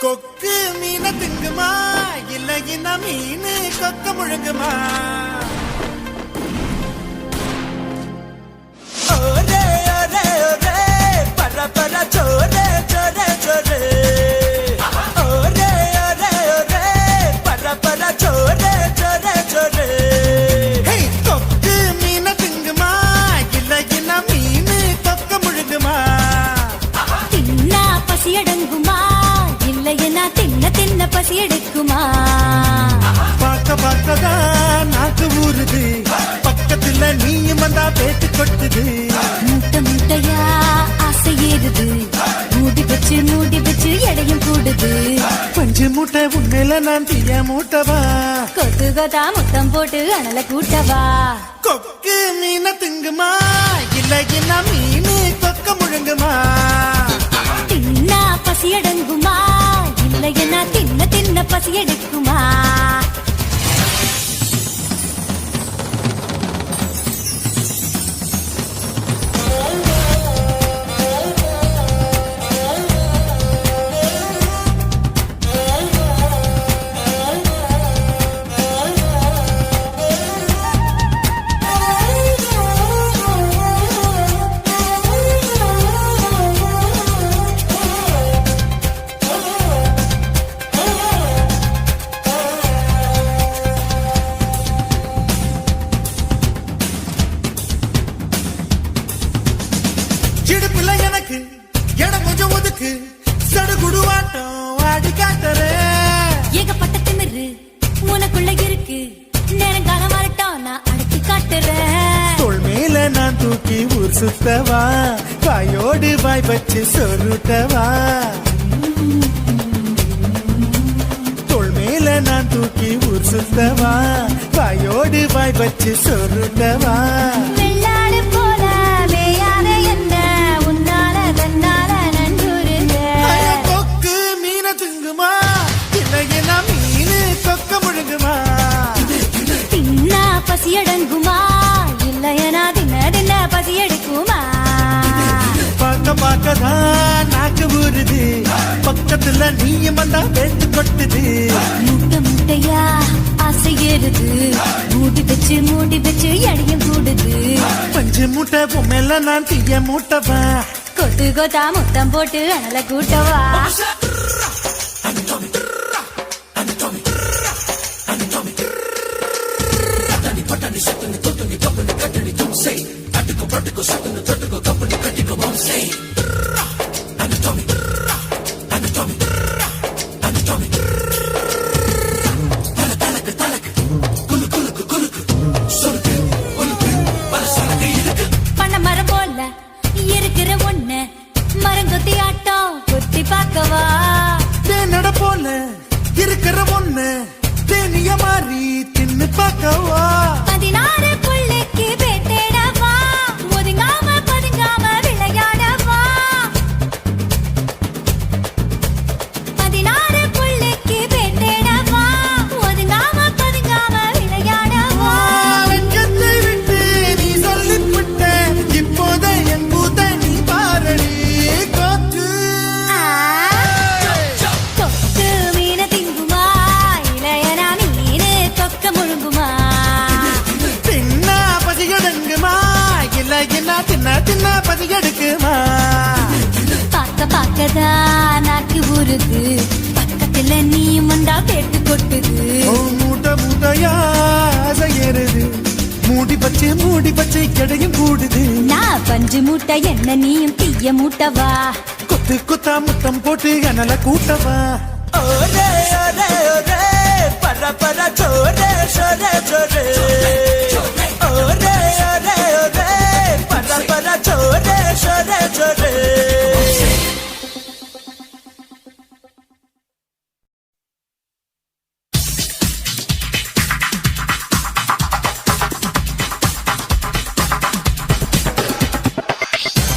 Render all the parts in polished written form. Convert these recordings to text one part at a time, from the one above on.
கொக்கு மீன திங்குமா இல்லைன்னா மீன் கொக்க முழுங்குமா? ஒரே ஒரே ஒரே பர பர சோரே சோரே சோரே ஒரே ஒரே ஒரே பர பர சோரே சோரே சோரே. கொக்கு மீன திங்குமா இல்லைன்னா மீன் கொக்க முழுங்குமா? தின்னா பசி அடங்குமா இல்லையா தின்ன தின்ன பசி எடுக்குமா? பார்க்க பார்க்கதான் நாக்கு ஊறுது, பக்கத்துல நீயும் வந்தா பேட்டு கொட்டுது. முட்டை முட்டையா ஆசை ஏறுது, மூடி வச்சு எடையும் கூடுது. பஞ்சு மூட்டை உண்மையில நான் தீய மூட்டவா? கொத்து கொத்தா முத்தம் போட்டு அனல கூட்டவா? கொக்கு மீன திங்குமா இல்லைன்னா மீன் கொக்க முழுங்குமா? தின்னா பசி அடங்குமா இல்லையா தின்ன தின்ன பசி எடுக்குமா? சிடுப்புல எனக்கு இடம் கொஞ்சம் ஒதுக்கு, சடுகுடுவாட்டம் ஆடி காட்டுறேன். ஏகப்பட்ட திமிரு உனக்குள்ள இருக்கு, நேரங்காலம் வரட்டும் நான் அடக்கி காட்டுறேன். தோள் மேல நான் தூக்கி ஊர் சுத்தவா, வாயோடு வாய் வச்சு சொருட்டவா? தோள் மேல நான் தூக்கி ஊர் சுத்தவா, வாயோடு வாய் வச்சு சொருட்டவா? வெள்ளாடு போல மேயாத என்ன உன்னால தன்னால நன்றுருங்க. கொக்கு மீன திங்குமா இல்லைன்னா மீன் கொக்க முழுங்குமா? தின்னா பசி அடங்குமா இல்லையா தின்ன தின்ன பசி எடுக்குமா? பார்க்க பார்க்கதான் நாக்கு ஊறுது, பக்கத்துல நீயும் வந்தா பேட்டு கொட்டுது. முட்டை முட்டையா ஆசை ஏறுது, மூடி வச்சு எடையும் கூடுது. பஞ்சு மூட்டை பொம்மையில நான் தீய மூட்டவா? கொத்து கொத்தா முத்தம் போட்டு அனல கூட்டவா? பண்ண மரம் போல இருக்கிற ஒண்ணு மரங்கொத்தி ஆட்டம் கொத்தி பார்க்கவா? தேனட போல இருக்கிற ஒண்ணு தேனிய மாறி தின்னு பார்க்கவா? 16 புள்ளைக்கு பேட்டேடவா, ஒதுங்காம பதுங்காம விளையாடவா? 16 புள்ளைக்கு பேட்டேடவா, ஒதுங்காம பதுங்காம விளையாடவா? வெட்கத்தை விட்டு நீ சொல்லிவிட்ட, இப்போத என் கூத்த நீ பாரடி. கொக்கு கொக்கு மீன திங்குமா இளையனா மீனு கொக்க முழுங்குமா? தின்னா பசி எடுங்குமா இல்லைன்னா தின்ன தின்ன பசி எடுக்குமா? பார்க்க பார்க்கதான் நாக்கு ஊறுது, பக்கத்துல நீயும் வந்தா பேட்டு கொட்டுது. மூட்டை மூட்டையா ஆசை ஏறுது, மூடி பச்சை கிடையும் கூடுது. நான் பஞ்சு மூட்டை என்ன நீயும் தீய மூட்டவா? கொத்து கொத்தா முத்தம் போட்டு அனல கூட்டவா? ஒரே ஒரே ஒரே பர பர சோரே சோரே சோரே ஒரே ஒரே ஒரே பர பர சோரே சோரே சோரே.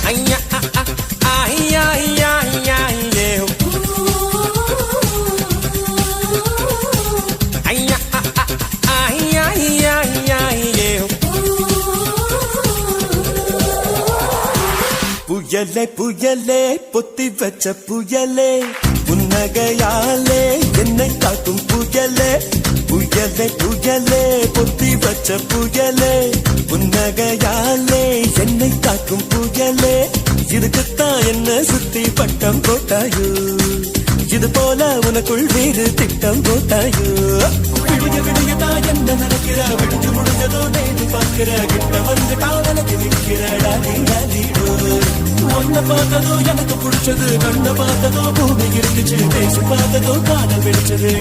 ஐயா ஐயா ஐயா ஐயா ஐயா ஐயா ஐயா ஐயா புயலே புயலே பொத்தி வச்ச புயலே புன்னகையாலே என்னை காக்கும் புயலே புயலே புயலே பொத்தி வச்ச புயலே புன்னகையாலே என்னை காக்கும் புயலே இதுக்குத்தான் என்ன சுத்தி பட்டம் போட்டாயோ இது போல உனக்குள் வேறு திட்டம் போட்டாயோ விடிய விடியதான் என்ன நடக்கிற விடிஞ்சு முடிஞ்சதோ நேரு பார்க்கிற கிட்ட வந்து காவலுக்கு நிற்கிற ஒன்ன பார்த்ததோ எனக்கு பிடிச்சது கண்ண பார்த்ததோ பூமி இருந்துச்சு பேசி பார்த்ததோ காதல் வெடிச்சது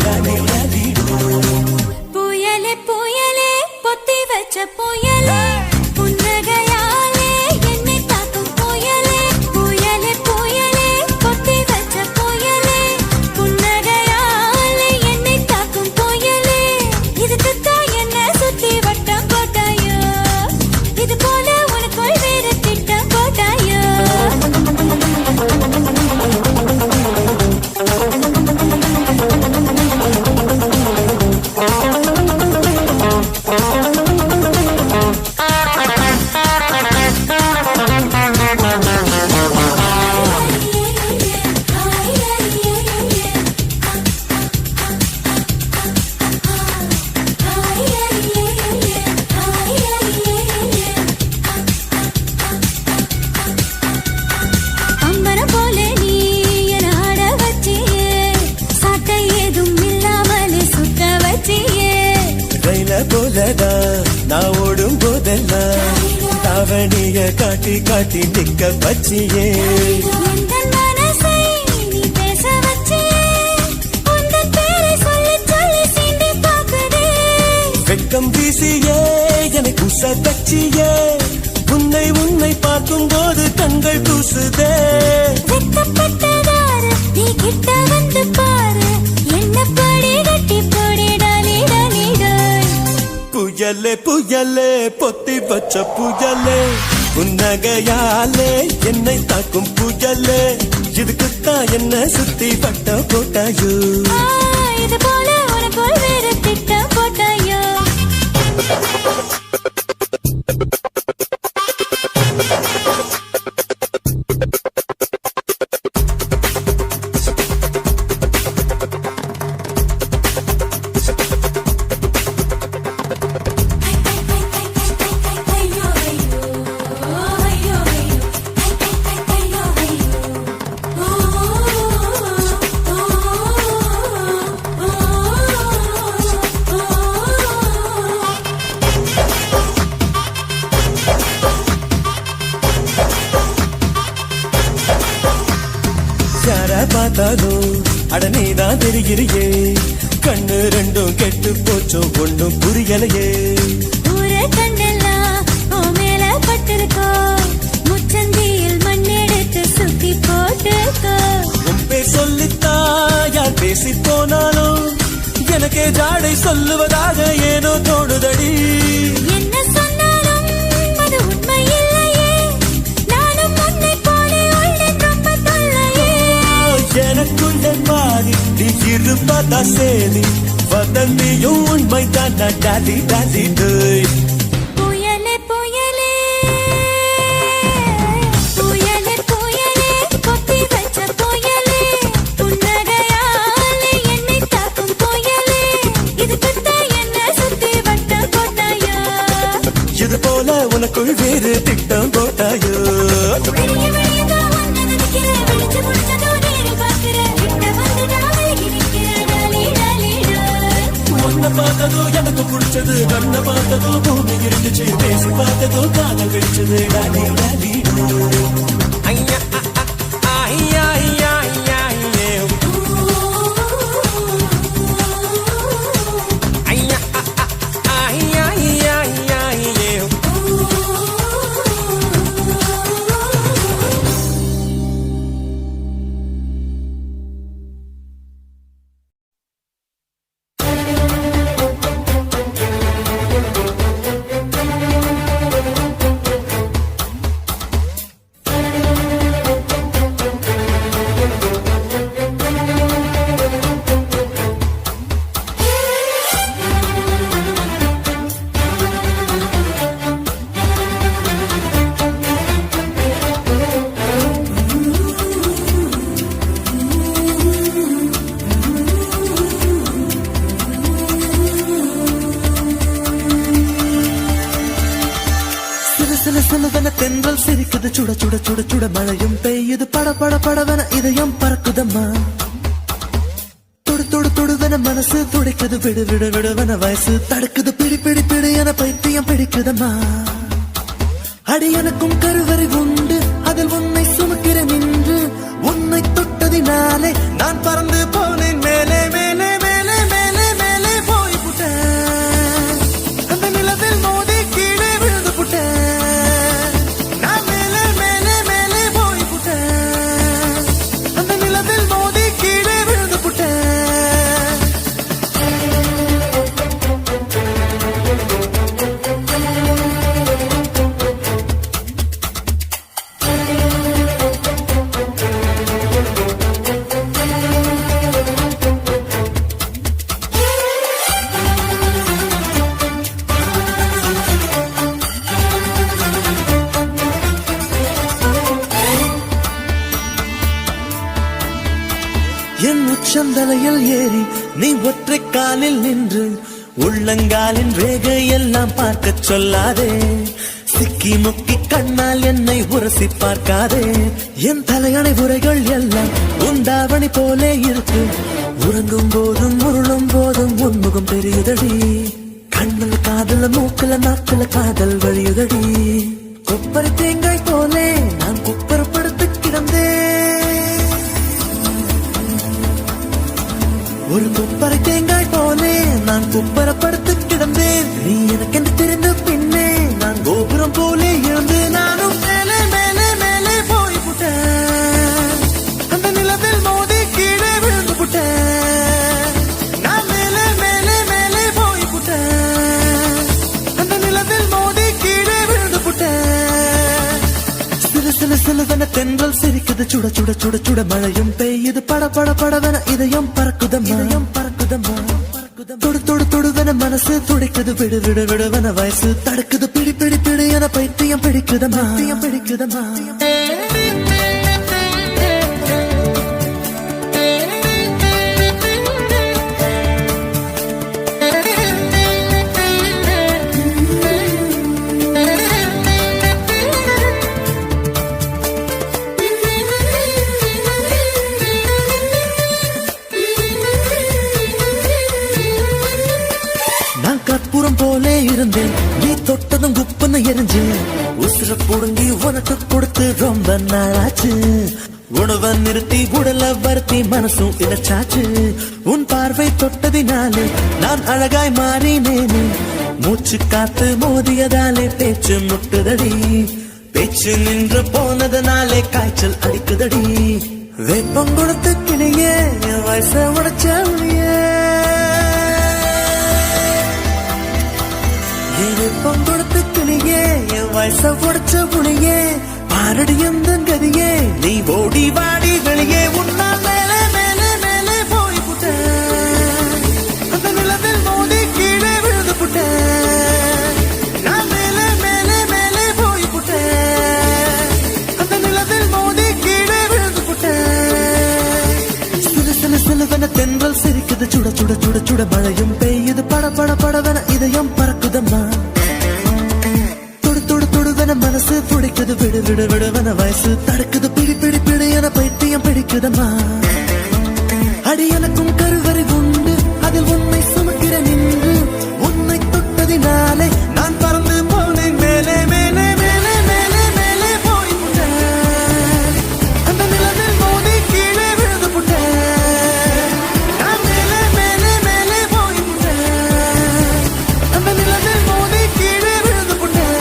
புயலே புயலே பொத்தி வச்ச புயலே புன்னகையாலே என்னை தாக்கும் புயலே புயலே புயலே பொத்தி வச்ச புயலே புன்னகையாலே என்னை தாக்கும் புயலே இதுக்குத்தான் என்ன சுத்தி வட்டம் போட்டாயோ இது போல உனக்குள் வேறு திட்டம் போட்டாயோ அம்பரம் போல நீ என ஆட வச்சியே சாட்டை ஏதும் இல்லாமலே சுத்த வச்சியே ரயில போலதான் நான் ஓடும் போதெல்லாம் தாவணிய காட்டி காட்டி நிக்க வச்சியே எந்தன் மனசை நீ பேச வச்சியே உந்தன் பேரை சொல்லி சொல்லி சீண்டி பார்க்குதே வெட்கம் வீசியே எனக்கு உச வச்சியே உன்னை உன்னை பார்க்கும் போது கண்கள் கூசுதே வெட்கப்பட்டதாரு நீ கிட்ட வந்து பாரு என்ன படி கட்டி போடி டாலி டாலி டாய் புயலே புயலே பொத்தி வச்ச புயலே புன்னகையாலே என்னை தாக்கும் புயலே இதுக்குத்தான் என்ன சுத்தி பட்ட போட்டாயோ இது போல உனக்குள் வேறு திட்டம் போட்டாயோ யார பார்த்தாலும் அட நீதான் தெரிகிறியே கண்ணு ரெண்டும் கெட்டு போச்சோ ஒண்ணும் புரியலையே ஊரே கண்ணெல்லாம் உன் மேல பட்டிருக்கோ முச்சந்தியில் மண்ணெடுத்து சுத்தி போட்டுக்கோ உன் பேர் சொல்லித்தா யார் பேசி போனாலும் எனக்கே ஜாடை சொல்லுவதாக ஏனோ தோணுதடி என்ன சொன்னாலும் அது உண்மை இல்லையே நானும் உன்னை போல உள்ளேன் ரொம்ப தொல்லையே எனக்குள்ள மாறி நீ இருப்பதா சேரி வதந்தியும் உண்மைதான் டாலி டாலி டேய் புயலே புயலே புயலே புயலே பொத்தி வச்ச புயலே புன்னகையாலே என்னை தாக்கும் புயலே இதுக்குத்தான் என்ன சுத்தி வட்டம் போட்டாயோ இது போல உனக்குள் வேறு திட்டம் போட்டாயோ விடிய விடியதான் உன்னை நினைக்கிறேன் விழிச்சு முடிச்சதோ நேரில் பார்க்கிறேன் கிட்ட வந்து டாவலுக்கு நிற்கிறேன் டாலி டாலி டாய் உன்னை பார்த்ததோ எனக்கு பிடிச்சது கண்ணை பார்த்ததோ பூமி இருந்துச்சு பேசி பார்த்ததோ காதல் வெடிச்சது டாலி டாலி ஐயா ஐயா ஐயா ஐயா ஐயா ஐயா ஐயா ஐயா தென்றல் சிரிக்குது சுட சுட சுட சுட மழையும் பெய்யுது பட பட படவன இதயம் பறக்குதம்மா தொடு தொடு தொடுவன மனசு துடிக்குது விடு விடு விடுவன வயசு தடுக்குது பிடி பிடி பிடி என பைத்தியம் பிடிக்குதம்மா அடி எனக்கும் கருவறை உண்டு அதில் உன்னை சுமக்கிறேன் என்று உன்னை தொட்டதினாலே நான் பறந்து போனேன் மேலே மேலே மேலே மேலே மேலே போய் புட்டேன் அந்த நிலவில் மோதி கீழே விழுந்து புட்டேன் நான் மேலே மேலே மேலே போய் புட்டேன் அந்த நிலவில் மோதி கீழே விழுந்து புட்டேன் என் உச்சந்தலையில் ஏறி நீ ஒற்றை காலில் நின்று உள்ளங்காலின் ரேகை எல்லாம் பார்க்க சொல்லாதே சிக்கி முக்கி கண்ணால் என்னை உரசி பார்க்காதே என் தலையணை உரைகள் எல்லாம் உண்டாவணி போலே இருக்கு உறங்கும் போதும் உருளும் போதும் உன்முகம் தெரியுதடி கண்ணுல காதல மூக்குல நாக்குல காதல் வழியுதடி கொப்பரை தேங்காய் போலே நான் குப்பரப்படுத்து கிடந்தேன் ஒரு குப்பரை தேங்காய் போலே நான் குப்பரப்படுத்து கிடந்தேன் நீ எனக்கு என்று தெரிந்த பின்னே நான் கோபுரம் போலே இருந்து நானும் மேலே மேலே மேலே போய் புட்டேன் அந்த நிலவில் மோதி கீழே விழுந்து புட்டேன் நான் மேலே மேலே மேலே போய் புட்டேன் அந்த நிலவில் மோதி கீழே விழுந்து புட்டேன் சில சில சிலவன தென்றல் சிரிக்குது சுட சுட சுட சுட மழையும் பெய்யுது பட பட படவன இதயம் பறக்குதம்மா தொடு தொடு தொடுவன மனசு துடிக்குது விடு விடு விடுவன வயசு தடுக்குது பிடி பிடி பிடி என பைத்தியம் பிடிக்குதம்மா பிடிக்குதம்மா கற்பூரம் போலே இருந்தேன் நீ தொட்டதும் குப்புன்னு எரிஞ்சு உசுர புடுங்கி உனக்கு கொடுத்து ரொம்ப நாளாச்சு உணவை நிறுத்தி உடல வருத்தி மனசும் இழைச்சாச்சு உன் பார்வை தொட்டதினாலே நான் அழகாய் மாறினேனே மூச்சு காத்து மோதியதாலே பேச்சு முட்டுதடி பேச்சு நின்று போனதனாலே காய்ச்சல் அடிக்குதடி வேப்பம் கொடுத்து கிளியே என் வயசை உடைச்ச வெப்பம் கொடுத்து கிளியே என் வயச உடைச்ச புளியே பாரடி எந்த கதியே நீ ஓடி வாடி வெளியே உன்னால் மேலே மேலே மேலே போய் புட்டேன் அந்த நிலவில் மோதி கீழே விழுந்து புட்டேன் நான் மேலே மேலே மேலே போய் புட்டேன் அந்த நிலவில் மோதி கீழே விழுந்து புட்டேன் சில சில சிலவன தென்றல் சிரிக்குது சுட சுட சுட சுட மழையும் பெய்யுது பட பட படவன இதயம் பறக்குதம்மா மனசு துடிக்குது விடு விடு விடுவன வயசு தடுக்குது பிடி பிடி பிடி என பைத்தியம் பிடிக்குதம்மா அடி எனக்கும் கருவறை உண்டு அதில் உன்னை சுமக்கிறேன் என்று உன்னை தொட்டதினாலே நான் பறந்து போனேன் மேலே மேலே மேலே மேலே மேலே போய் புட்டேன் அந்த நிலவில் மோதி கீழே விழுந்து புட்டேன் நான் மேலே மேலே மேலே போய் புட்டேன் அந்த நிலவில் மோதி கீழே விழுந்து புட்டேன்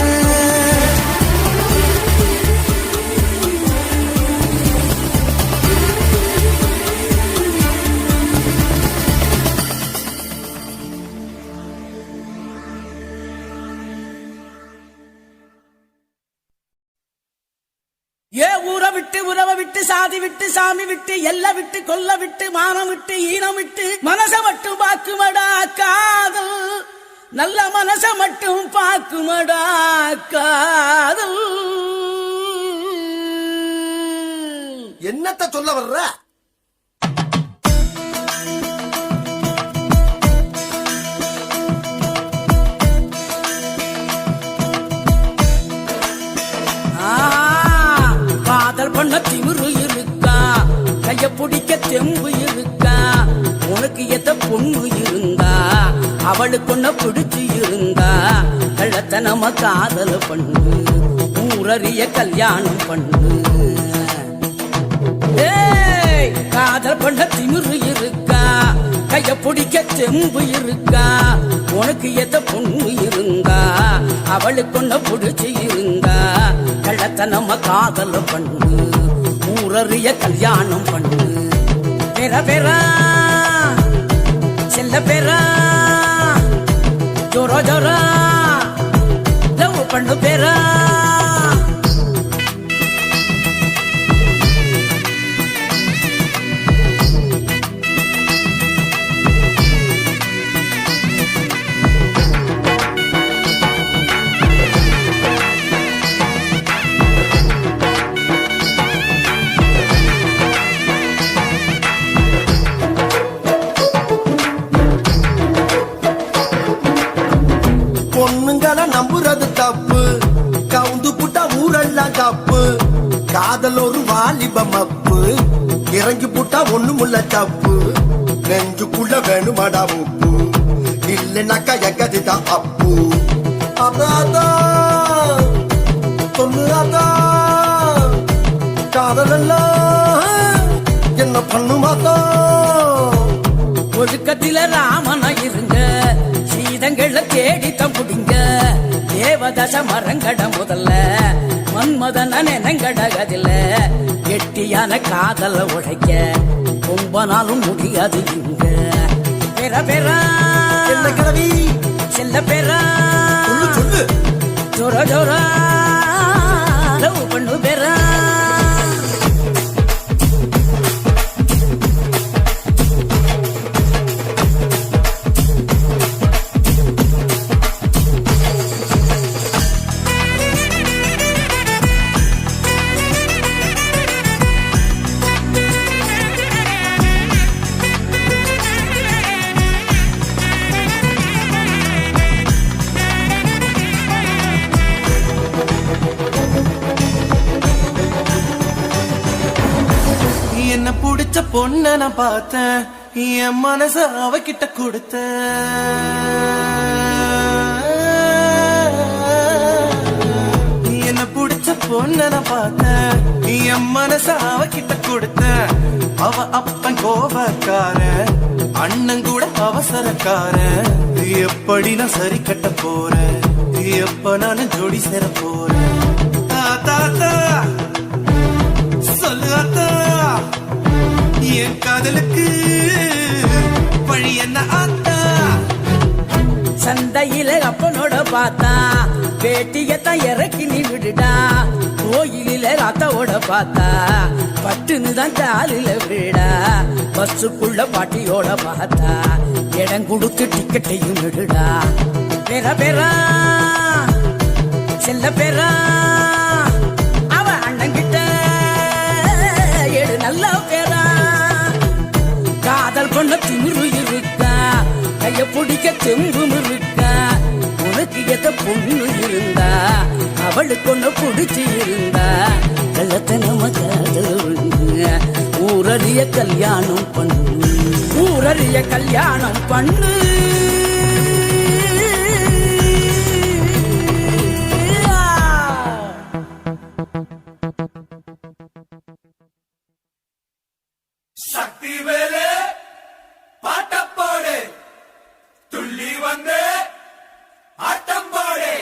ஏ ஊரை விட்டு உறவை விட்டு சாதி விட்டு சாமி விட்டு எல்லை விட்டு கொல்ல விட்டு மானம் விட்டு ஈனம் விட்டு மனச மட்டும் பாக்குமடா காதல் நல்ல மனச மட்டும் பாக்குமடா காதல் என்னத்த சொல்ல வர்ற ஆ உனக்கு எத்த பொண்ணு இருந்தா அவளுக்கு ஒன்ன பிடிச்சு இருந்தா கள்ளத்தனம காதல பண்ணு ஊரறிய கல்யாணம் பண்ணு ஏய், காதல் பண்ண திமிரு இருக்கா கைய பிடிக்க செம்பு இருக்கா உனக்கு எத்த பொண்ணு இருந்தா அவளுக்கு ஒன்ன பிடிச்சு இருந்தா கள்ளத்தனம காதல பண்ணு ஊரறிய கல்யாணம் பண்ணு பெற பெறா செல்ல பெறா ஜோரா ஜோரா லவ் பண்ணு பெறா பொண்ணுங்களை நம்புறது தப்பு கவுந்து புட்டா ஊரெல்லாம் தப்பு காதல் ஒரு வாலிபம் அப்பு இறங்கி புட்டா ஒண்ணுமுள்ள தப்பு நெஞ்சுக்குள்ள வேணுமாடா உப்பு இல்லைனாக்கா எங்கதுதான் அப்பு அதான் சொல்லுதா காதலெல்லாம் என்ன பண்ணுமாதா ஒழுக்கத்தில ராமனா இருங்க சீதங்கள தேடி தம்புடிங்க தேவதச மரங்கட முதல்ல மன்மதன நெனங்கடகதில்ல கெட்டியான காதல உழைக்க ரொம்ப நாளும் முடியாது இங்க பெற பெறா என்ன கிழவி செல்ல பெறா சொல்லு சொல்லு ஜோர ஜோரா லவ் பண்ணு பெறா என்ன பிடிச்ச பொண்ண நான் பார்த்தேன் என் மனச அவகிட்ட கொடுத்த என்ன பிடிச்ச பொண்ண நான் பார்த்தேன் என் மனச அவகிட்ட கொடுத்த அவ அப்பன் கோபக்கார அண்ணன் கூட அவசரக்கார எப்படி நான் சரி கட்ட போறேன் எப்ப நான் ஜோடி சேர போறேன் தாத்தா சொல்லு அத்தா என் காதலுக்கு வழி என்ன ஆத்தா சந்தையில அப்பனோட பார்த்தா பேட்டியத்தான் இறக்கி நீ விடுடா கோயிலில ராத்தாவோட பார்த்தா பட்டுன்னு தான் காலில விடா பஸ்ஸுக்குள்ள பாட்டியோட பார்த்தா இடம் கொடுத்து டிக்கெட்டையும் விடுடா பெற பெறா செல்ல பெறா அவ அண்ணங்கிட்ட எடு நல்ல பெறா காதல் பண்ண திமிரு இருக்கா கைய பிடிக்க தெம்பும் இருக்கா உனக்கு எத பொண்ணு இருந்தா அவளுக்கு ஒண்ணு பிடிச்சி இருந்தா கள்ளத்தனம காதல் ஊரறிய கல்யாணம் பண்ணு ஊரறிய கல்யாணம் பண்ணு சக்தி வேலே பாட்டப்பாடு துள்ளி வந்து ஆட்டம் பாடு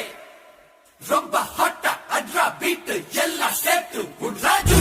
ரொம்ப ஹாட்டா அட்ரா பீட்டு எல்லாம் சேர்த்து உட்ராஜு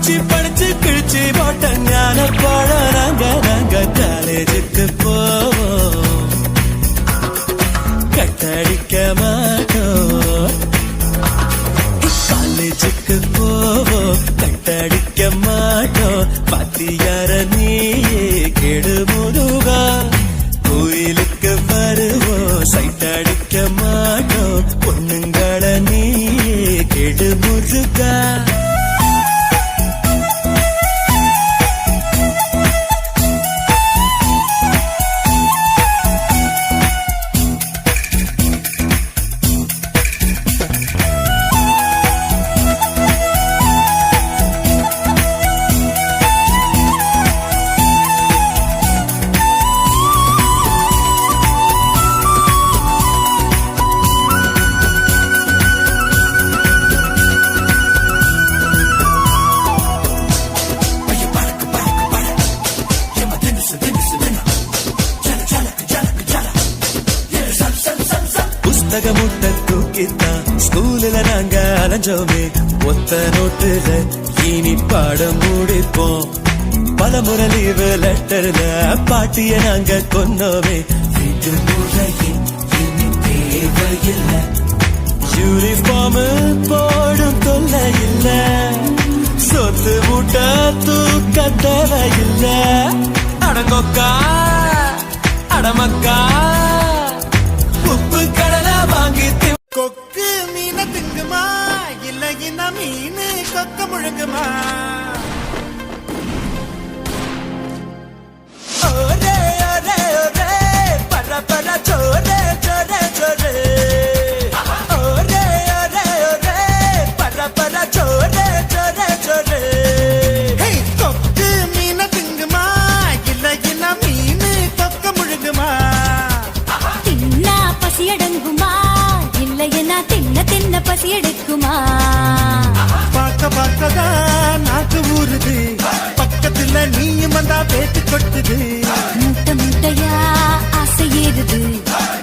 படிச்சு படிச்சு கிழிச்சு போட்ட ஞான பழம் நாங்க காலேஜுக்கு போவோம் கட்டடிக்க மாட்டோம் காலேஜுக்கு போவோம் கட்டடிக்க மாட்டோம் பாத்தியார நீயே கெடு முருகா கோயிலுக்கு வருவோம் சைட் அடிக்க மாட்டோம் பொண்ணுங்கள நீயே கெடு முருகா புஸ்தக முட்டை தூக்கித்தான் ஸ்கூல்ல நாங்க அலைஞ்சோமே ஒத்த நோட்டுல இனி பாடம் முடிப்போம் பல முறை லீவு லெட்டர்ல பாட்டிய நாங்க கொன்னோமே வீட்டு முறையில் இனி தேவையில்லை யூனிஃபார்ம் போடும் தொல்லை இல்ல சொத்து மூட்டை தூக்க தேவையில்லை அடங்கொக்கா அடமக்கா உப்பு கடலை வாங்கி கொக்கு மீன திங்குமா இல்ல இன மீன் கொக்க முழுங்குமா ஒரே ஒரே ஒரே பர பர சோரே சோரே சோரே ஒரே ஒரே ஒரே பர பர சோரே சோரே சோரே ஹே, கொக்கு மீன திங்குமா இல்ல இன மீன் கொக்க முழுங்குமா தின்னா பசி அடங்குமா இல்லையனா தின்ன தின்ன பசி எடுக்குமா பார்க்க பார்க்கதான் நாக்கு ஊறுது பக்கத்துல நீயும் வந்தா பேத்து கொட்டுது மூட்டை மூட்டையா ஆசை ஏறுது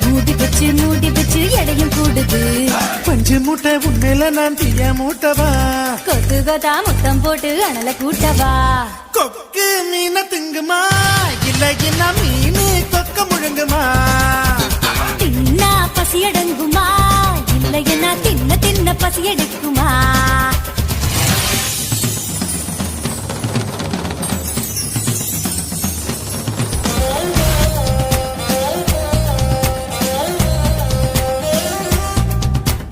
மூடி வச்சு எடையும் கூடுது பஞ்சு மூட்டை உண்மையில நான் தீய மூட்டவா கொத்து கொத்தா முத்தம் போட்டு அனல கூட்டவா கொக்கு மீன திங்குமா இல்ல இன மீன் கொக்க முழுங்குமா தின்னா பசி அடங்குமா இல்லையனா தின்ன தின்ன பசி எடுக்குமா